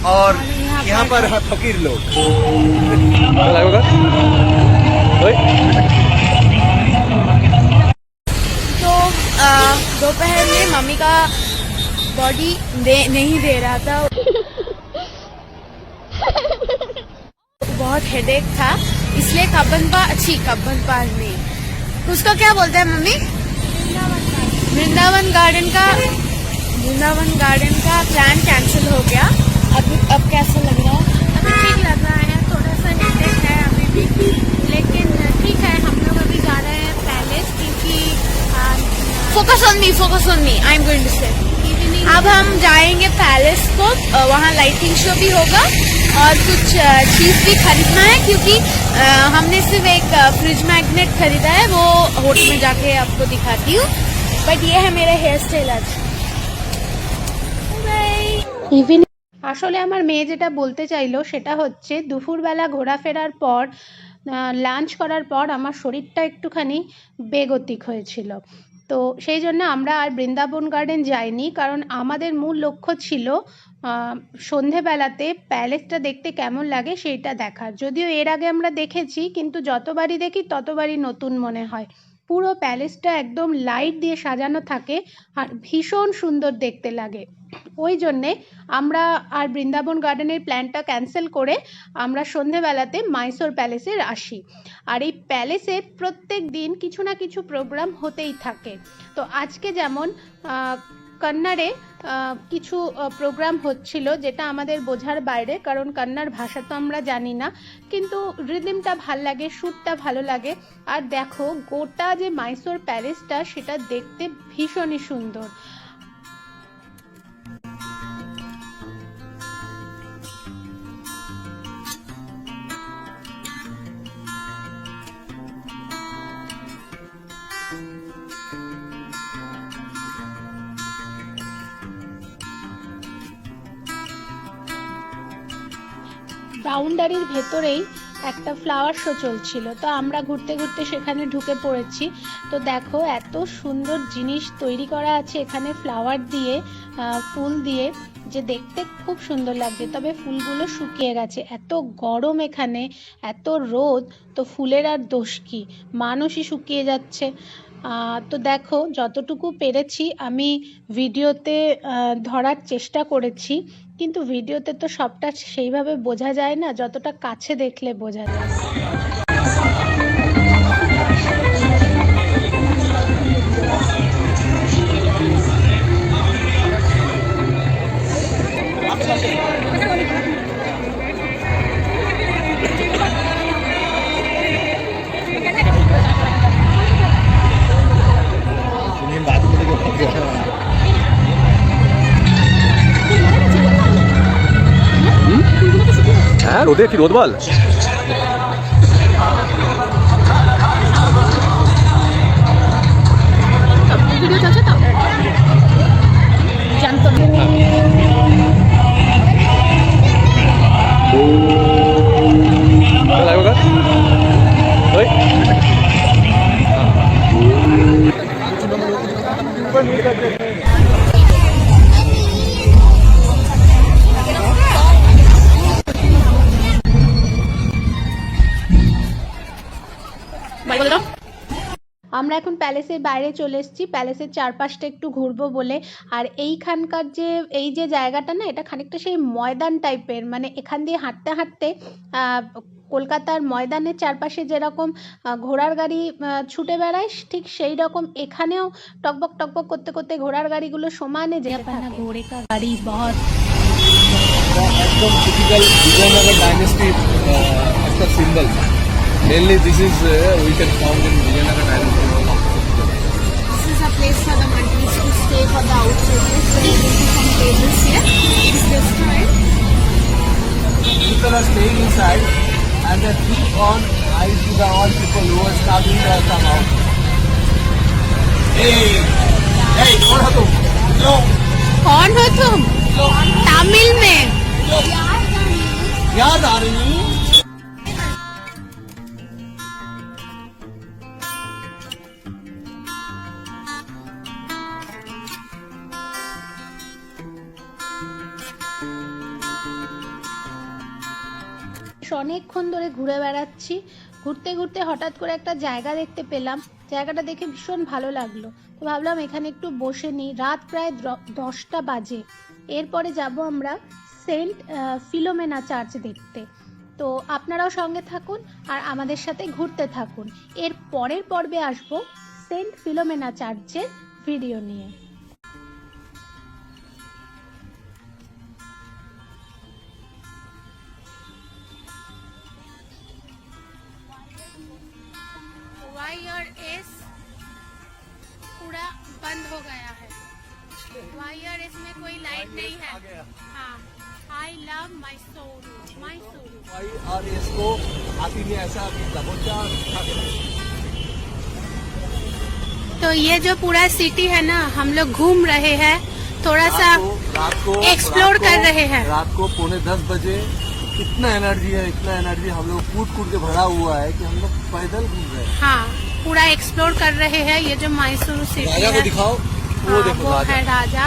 और यहाँ पर है फकीर लोग। तो दोपहर में मम्मी का बॉडी नहीं दे रहा था, बहुत हेडेक था, इसलिए कब्बन पार्क में उसका क्या बोलते हैं मम्मी, वृंदावन गार्डन का प्लान कैंसिल हो गया। अब कैसा लग रहा है? अभी ठीक लग रहा है, थोड़ा सा हेडेक है अभी भी, लेकिन ठीक है। हम लोग अभी जा रहे हैं पैलेस, क्योंकि focus on me, I am going to say. अब हम जाएंगे पैलेस को, वहाँ लाइटिंग शो भी होगा और कुछ चीज भी खरीदना है, क्योंकि हमने सिर्फ एक फ्रिज मैग्नेट खरीदा है, वो होटल में जाके आपको दिखाती हूँ। बट ये है मेरा हेयर स्टाइल आज। আসলে আমার মেয়ে যেটা বলতে চাইলো সেটা হচ্ছে দুপুরবেলা ঘোরাফেরার পর লাঞ্চ করার পর আমার শরীরটা একটুখানি বেগতিক হয়েছিল। তো সেই জন্য আমরা আর বৃন্দাবন গার্ডেন যাইনি, কারণ আমাদের মূল লক্ষ্য ছিল সন্ধেবেলাতে প্যালেসটা দেখতে কেমন লাগে সেইটা দেখার। যদিও এর আগে আমরা দেখেছি, কিন্তু যতবারই দেখি ততবারই নতুন মনে হয়। পুরো প্যালেসটা একদম লাইট দিয়ে সাজানো থাকে আর ভীষণ সুন্দর দেখতে লাগে। ওই জন্যে আমরা আর বৃন্দাবন গার্ডেনের প্ল্যানটা ক্যান্সেল করে আমরা সন্ধেবেলাতে মাইসোর প্যালেসে আসি। আর এই প্যালেসে প্রত্যেক দিন কিছু না কিছু প্রোগ্রাম হতেই থাকে। তো আজকে যেমন কন্নড়ে কিছু প্রোগ্রাম হচ্ছিল, যেটা আমাদের বোঝার বাইরে, কারণ কন্নড় ভাষা তো আমরা জানি না, কিন্তু রিদমটা ভাল লাগে, সুরটা ভালো লাগে। আর দেখো গোটা যে মাইসোর প্যালেসটা, সেটা দেখতে ভীষণই সুন্দর। বাউন্ডারির ভেতরেই একটা ফ্লাওয়ার শো চলছিল, তো আমরা ঘুরতে ঘুরতে সেখানে ঢুকে পড়েছি। তো দেখো এত সুন্দর জিনিস তৈরি করা আছে এখানে ফ্লাওয়ার দিয়ে, ফুল দিয়ে, যে দেখতে খুব সুন্দর লাগছে। তবে ফুলগুলো শুকিয়ে গেছে, এত গরম এখানে, এত রোদ, তো ফুলের আর দোষ কি, মানুষই শুকিয়ে যাচ্ছে। তো দেখো যতটুকু পেরেছি আমি ভিডিওতে ধরার চেষ্টা করেছি, কিন্তু ভিডিওতে তো সবটা সেইভাবে বোঝা যায় না, যতটা কাছে দেখলে বোঝা যায়। হ্যাঁ, রোদে কি রোদ বল। ভিডিও চলছে তো জানতো না। আমরা এখন প্যালেসের বাইরে চলে এসেছি, প্যালেসের চারপাশটা একটু ঘুরবো বলে। আর এইখানকার যে এই যে জায়গাটা না, এটা খানিকটা সেই ময়দান টাইপের, মানে এখান দিয়ে হাঁটতে হাঁটতে কলকাতার ময়দানের চারপাশে যেরকম ঘোড়ার গাড়ি ছুটে বেড়ায়, ঠিক সেই রকম এখানেও টকবক টকবক করতে করতে ঘোড়ার গাড়িগুলো সমানে যেতে থাকে। ঘোড়ে কা গাড়ি বহুত একদম টিপিক্যাল বিজয়নগর ডাইনেস্টির একটা symbol. Mainly this is we can found in Vijayanagar dynasty. This is a place for the monkeys to stay for the outsiders. So you can see some tables here. This restaurant. People are staying inside and they keep on eyes to the all people who are starting to come out. Hey, hey, कौन हो तुम? लो, कौन हो तुम? तमिल में याद आ रही? অনেকক্ষণ ধরে ঘুরে বেড়াচ্ছি, ঘুরতে ঘুরতে হঠাৎ করে একটা জায়গা দেখতে পেলাম। জায়গাটা দেখে ভীষণ ভালো লাগলো, তো ভাবলাম এখানে একটু বসে নিই। রাত প্রায় 10টা বাজে। এরপরে যাব আমরা সেন্ট ফিলোমেনা চার্চ দেখতে। তো আপনারাও সঙ্গে থাকুন আর আমাদের সাথে ঘুরতে থাকুন। এর পরের পর্বে আসবো সেন্ট ফিলোমেনা চার্চের ভিডিও নিয়ে। YRS पूरा बंद हो गया है। YRS में कोई लाइट नहीं है। हाँ, आई लव मैसूरू। YRS को आती नहीं ऐसा अभी दबोचा दिखा के। तो ये जो पूरा सिटी है ना, हम लोग घूम रहे हैं, थोड़ा सा एक्सप्लोर कर रहे हैं। रात को 9:45 बजे इतना एनर्जी हम लोग कूद के भरा हुआ है कि हम लोग पैदल घूम रहे हैं। हाँ, पूरा एक्सप्लोर कर रहे हैं। ये जो मैसूरू सिटी राजा को है, दिखाओ, वो हाँ, देखो वो राजा। है राजा।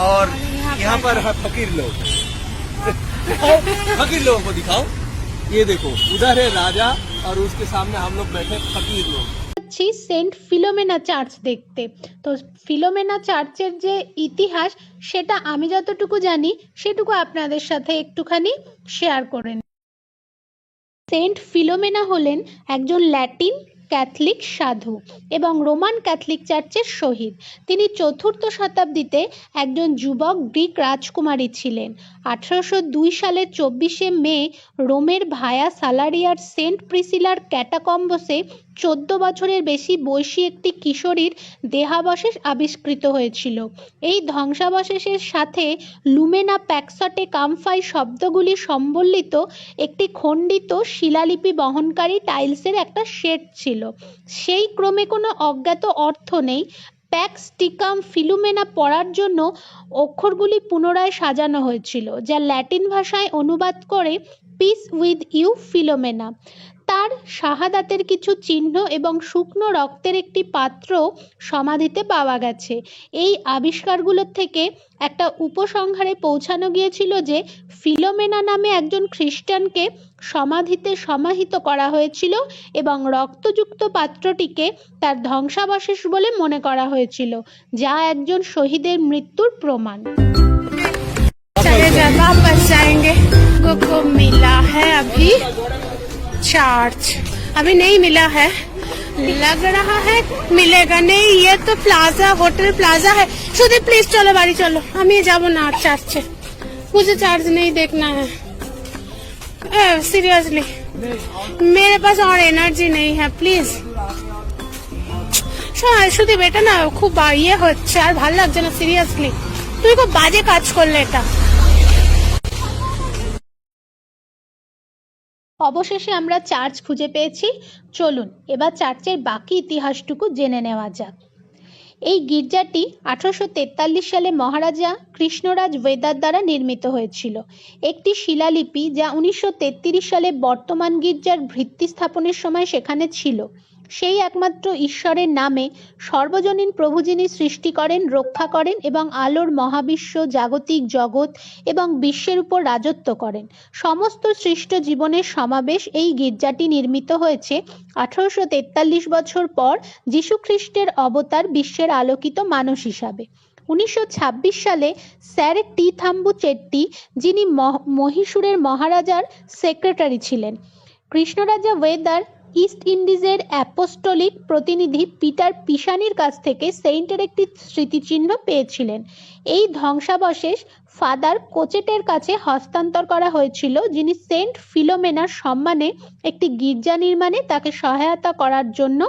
और यहाँ यहाँ पर है फकीर लोग। फकीर लोगों को दिखाओ, ये देखो उधर है राजा और उसके सामने हम लोग बैठे फकीर लोग। সেন্ট ফিলোমেনা চার্চ দেখতে। তো ফিলোমেনা চার্চের যে ইতিহাস সেটা আমি যতটুকু জানি সেটুকু আপনাদের সাথে একটুখানি শেয়ার করে নিই। সেন্ট ফিলোমেনা হলেন একজন ল্যাটিন ক্যাথলিক সাধু এবং রোমান ক্যাথলিক চার্চের শহীদ। তিনি 4th শতাব্দীতে একজন যুবক গ্রিক রাজকুমারী ছিলেন। 1802 সালের 24শে মে রোমের ভায়া সালারিয়ার সেন্ট প্রিসিলার ক্যাটাকম্বসে 14 বছরের বেশি বয়সী একটি কিশোরীর দেহাবশেষ আবিষ্কৃত হয়েছিল। এই ধ্বংসাবশেষের সাথে লুমেনা প্যাক্সটে কামফাই শব্দগুলি সম্বলিত একটি খণ্ডিত শিলালিপি বহনকারী টাইলসের একটা সেট ছিল। সেই ক্রমে কোনো অজ্ঞাত অর্থ নেই। প্যাক্স টিকাম ফিলুমেনা পড়ার জন্য অক্ষরগুলি পুনরায় সাজানো হয়েছিল, যা ল্যাটিন ভাষায় অনুবাদ করে পিস উইথ ইউ ফিলোমেনা। তার শাহাদাতের কিছু চিহ্ন এবং শুকনো রক্তের একটি পাত্র সমাধিতে পাওয়া গেছে। এই আবিষ্কারগুলোর থেকে একটা উপসংহারে পৌঁছানো গিয়েছিল যে ফিলোমেনা নামে একজন খ্রিস্টানকে সমাধিতে সমাহিত করা হয়েছিল এবং রক্তযুক্ত পাত্রটিকে তার ধ্বংসাবশেষ বলে মনে করা হয়েছিল, যা একজন শহীদের মৃত্যুর প্রমাণ। चले जा, वापस जाएंगे। को मिला है अभी चार्ज, अभी नहीं मिला है, लग रहा है मिलेगा नहीं। ये तो प्लाजा, होटल प्लाजा है। सुधीर प्लीज चलो बाड़ी चलो, हम ये जाबो ना चार्ज, मुझे चार्ज नहीं देखना है। सीरियसली मेरे पास और एनर्जी नहीं है, प्लीज। সুদীপ এটা না খুব ইয়ে হচ্ছে, আর ভালো লাগছে না সিরিয়াসলি। তুই খুব বাজে কাজ করলে এটা। অবশেষে আমরা চার্চ খুঁজে পেয়েছি। চলুন এবার চার্চের বাকি ইতিহাসটুকু জেনে নেওয়া যাক। এই গির্জাটি 1843 সালে মহারাজা কৃষ্ণরাজ ওয়েদার দ্বারা নির্মিত হয়েছিল। একটি শিলালিপি যা 1933 সালে বর্তমান গির্জার ভিত্তি স্থাপনের সময় সেখানে ছিল। সেই একমাত্র ঈশ্বরের নামে সর্বজনীন প্রভু যিনি সৃষ্টি করেন, রক্ষা করেন এবং আলোর মহাবিশ্ব, জাগতিক জগৎ এবং বিশ্বের উপর রাজত্ব করেন। সমস্ত সৃষ্ট জীবনের সমাবেশ এই গির্জাটি নির্মিত হয়েছে 1843 বছর পর যীশু খ্রিস্টের অবতার বিশ্বের আলোকিত মানুষ হিসাবে। 1926 সালে স্যার টি থাম্বু চেট্টি, যিনি মহীশূরের মহারাজার সেক্রেটারি ছিলেন, কৃষ্ণরাজা ওয়েদার ইস্ট ইন্ডিজের অ্যাপোস্টলিক প্রতিনিধি পিটার পিসানির কাছ থেকে সেইন্টের একটি স্মৃতিচিহ্ন পেয়েছিলেন। এই ধ্বংসাবশেষ ফাদার কোচেটের কাছে হস্তান্তর করা হয়েছিল, যিনি সেন্ট ফিলোমেনার সম্মানে একটি গির্জা নির্মাণে তাকে সহায়তা করার জন্য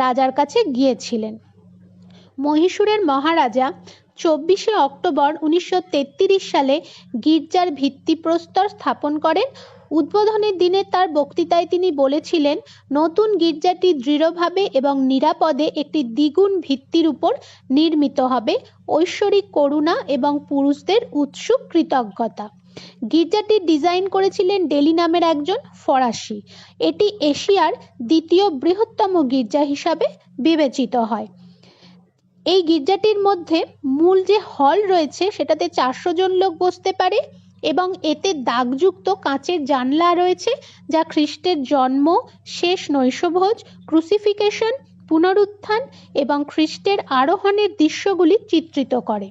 রাজার কাছে গিয়েছিলেন। মহীশূরের মহারাজা 24শে অক্টোবর 1933 সালে গির্জার ভিত্তিপ্রস্তর স্থাপন করেন। উদ্বোধনের দিনে তার বক্তৃতায় তিনি বলেছিলেন, নতুন গির্জাটি দৃঢ়ভাবে এবং নিরাপদে একটি দ্বিগুণ ভিত্তির উপর নির্মিত হবে, ঐশ্বরিক করুণা এবং পুরুষদের উৎসুক কৃতজ্ঞতা। গির্জাটি ডিজাইন করেছিলেন ডেলি নামের একজন ফরাসি। এটি এশিয়ার দ্বিতীয় বৃহত্তম গির্জা হিসাবে বিবেচিত হয়। এই গির্জাটির মধ্যে মূল যে হল রয়েছে সেটাতে 400 জন লোক বসতে পারে এবং এতে দাগযুক্ত কাঁচের জানলা রয়েছে, যা খ্রিস্টের জন্ম, শেষ নৈশভোজ, ক্রুসিফিকেশন, পুনরুত্থান এবং খ্রিস্টের আরোহণের দৃশ্যগুলি চিত্রিত করে।